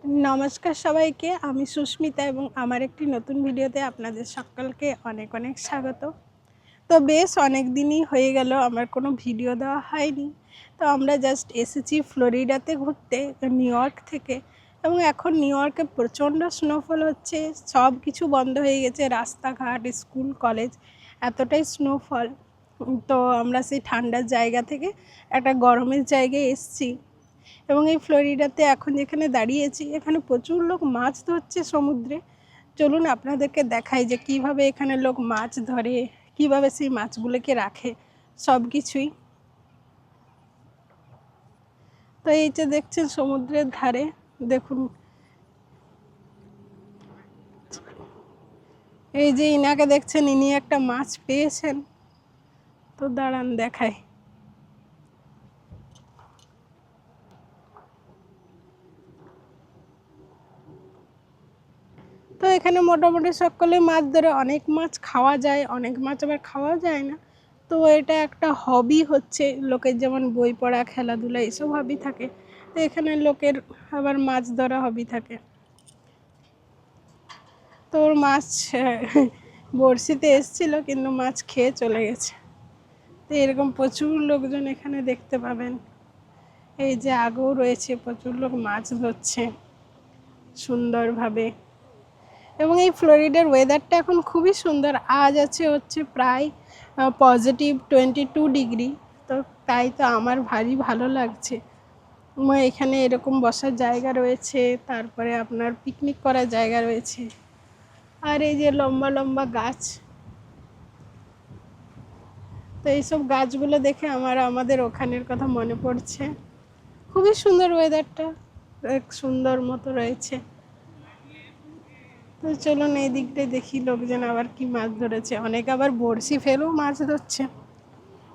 नमस्कार सबाइके आमी सुष्मिता एबं आमार एकटी नतून भिडियोते आपनादेर सकलके अनेक अनेक स्वागत। तो बेश अनेक दिनई हये गेल आमार कोनो भिडियो देওয়া হয়নি। तो आमरा जस्ट एसेছি फ्लोरिडाते घुरते निउयर्क थेके एबं एखन निउयर्के प्रचंड स्नोफल होच्छे, सब किछु बंद हये गेछे, रास्ताघाट स्कूल कलेज एतटाई स्नोफल। तो आमरा सेई ठांडार जायगा थेके एकटा गरमेर जायगाय एसेছি এবং এই ফ্লোরিডাতে এখন যেখানে দাঁড়িয়েছি এখানে প্রচুর লোক মাছ ধরছে সমুদ্রে। চলুন আপনাদেরকে দেখাই যে কিভাবে এখানে লোক মাছ ধরে, কিভাবে সেই মাছগুলোকে রাখে সব কিছুই। তো এই যে দেখছেন সমুদ্রের ধারে দেখুন, এই যে ইনাকে দেখছেন ইনি একটা মাছ পেয়েছেন। তো দাঁড়ান দেখাই। তো এখানে মোটামুটি সকলে মাছ ধরে, অনেক মাছ খাওয়া যায়, অনেক মাছ আবার খাওয়া যায় না। তো এটা একটা হবি হচ্ছে লোকের, যেমন বই পড়া, খেলাধুলা এসব হবি থাকে, তো এখানে লোকের আবার মাছ ধরা হবি থাকে। তো ওর মাছ বড়শিতে এসেছিল কিন্তু মাছ খেয়ে চলে গেছে। তো এরকম প্রচুর লোকজন এখানে দেখতে পাবেন। এই যে আগেও রয়েছে, প্রচুর লোক মাছ ধরছে সুন্দরভাবে। এবং এই ফ্লোরিডার ওয়েদারটা এখন খুবই সুন্দর। আজ আছে হচ্ছে প্রায় +22 ডিগ্রি। তো তাই তো আমার ভারী ভালো লাগছে। এখানে এরকম বসার জায়গা রয়েছে, তারপরে আপনার পিকনিক করার জায়গা রয়েছে, আর এই যে লম্বা লম্বা গাছ। তো এইসব গাছগুলো দেখে আমাদের ওখানের কথা মনে পড়ছে। খুবই সুন্দর ওয়েদারটা, এক সুন্দর মতো রয়েছে। তো চলুন এই দিকটায় দেখি লোকজন আবার কি মাছ ধরেছে। অনেক আবার বড়শি ফেলেও মাছ ধরছে।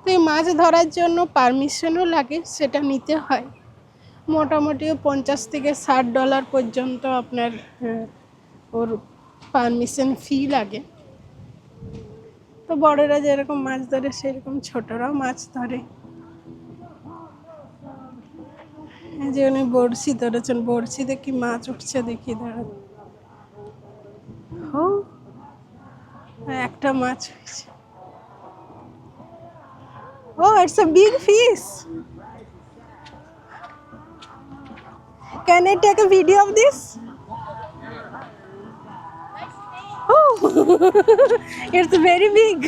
তো এই মাছ ধরার জন্য পারমিশনও লাগে, সেটা নিতে হয়। মোটামুটি $50 থেকে $60 পর্যন্ত আপনার ওর পারমিশন ফি লাগে। তো বড়রা যেরকম মাছ ধরে সেরকম ছোটরাও মাছ ধরে। এই যে উনি বড়শি ধরেছেন, বড়শিতে কি মাছ উঠছে দেখি দাঁড়ান। ও একটা মাছ হয়েছে। Oh, it's a big fish. Can I take a video of this? Oh, it's very big.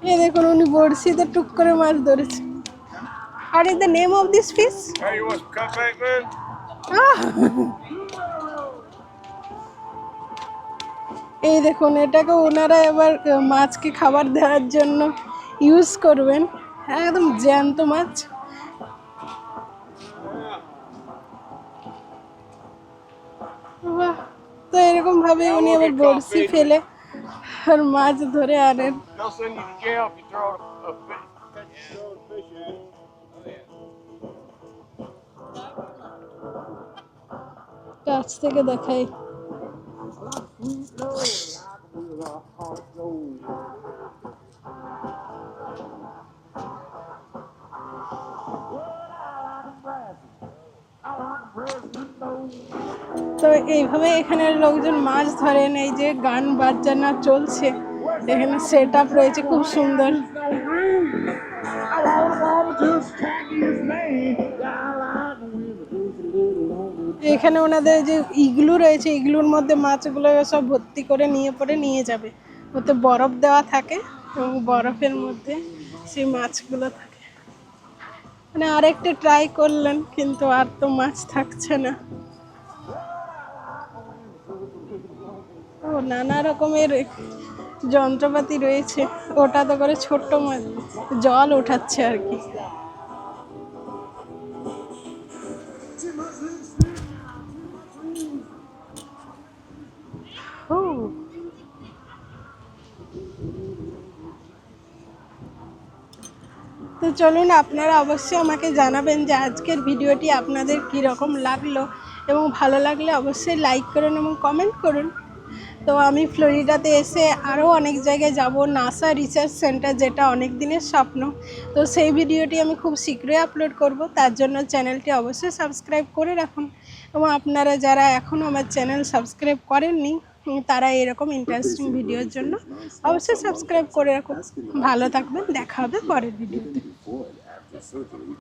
এই দেখুন উনি বড়শিতে টুক করে মাছ ধরেছে। What is the name of this fish? Hey, you want some cupcake, man? এই দেখুন এটাকে ওনারা এবার মাছকে খাবার দেওয়ার জন্য ইউজ করবেন। একদম জ্যান্ত মাছ। তো এরকম ভাবে উনি আবার বড়শি ফেলে আর মাছ ধরে আনেন। They'll send you to jail if you throw a fish in. কাছ থেকে দেখাই। তো এইভাবে এখানের লোকজন মাছ ধরেন। এই যে গান বাজনা চলছে, এখানে সেট আপ রয়েছে খুব সুন্দর। এখানে ওনাদের যে ইগলু রয়েছে, ইগলুর মধ্যে মাছগুলো সব ভর্তি করে নিয়ে যাবে। ওতে বরফ দেওয়া থাকে এবং বরফের মধ্যে সেই মাছগুলো থাকে। মানে আরেকটা ট্রাই করলেন কিন্তু আর তো মাছ থাকছে না। ও নানা রকমের যন্ত্রপাতি রয়েছে, ওটাতে করে ছোট্ট মাছ জল ওঠাচ্ছে আর কি। তো চলুন আপনারা অবশ্যই আমাকে জানাবেন যে আজকের ভিডিওটি আপনাদের কীরকম লাগলো, এবং ভালো লাগলে অবশ্যই লাইক করুন এবং কমেন্ট করুন। তো আমি ফ্লোরিডাতে এসে আরও অনেক জায়গায় যাব, নাসা রিসার্চ সেন্টার, যেটা অনেক দিনের স্বপ্ন। তো সেই ভিডিওটি আমি খুব শীঘ্রই আপলোড করব, তার জন্য চ্যানেলটি অবশ্যই সাবস্ক্রাইব করে রাখুন। এবং আপনারা যারা এখনও আমার চ্যানেল সাবস্ক্রাইব করেননি তারা এরকম ইন্টারেস্টিং ভিডিওর জন্য অবশ্যই সাবস্ক্রাইব করে রাখুন। ভালো থাকবেন, দেখা হবে পরের ভিডিওতে।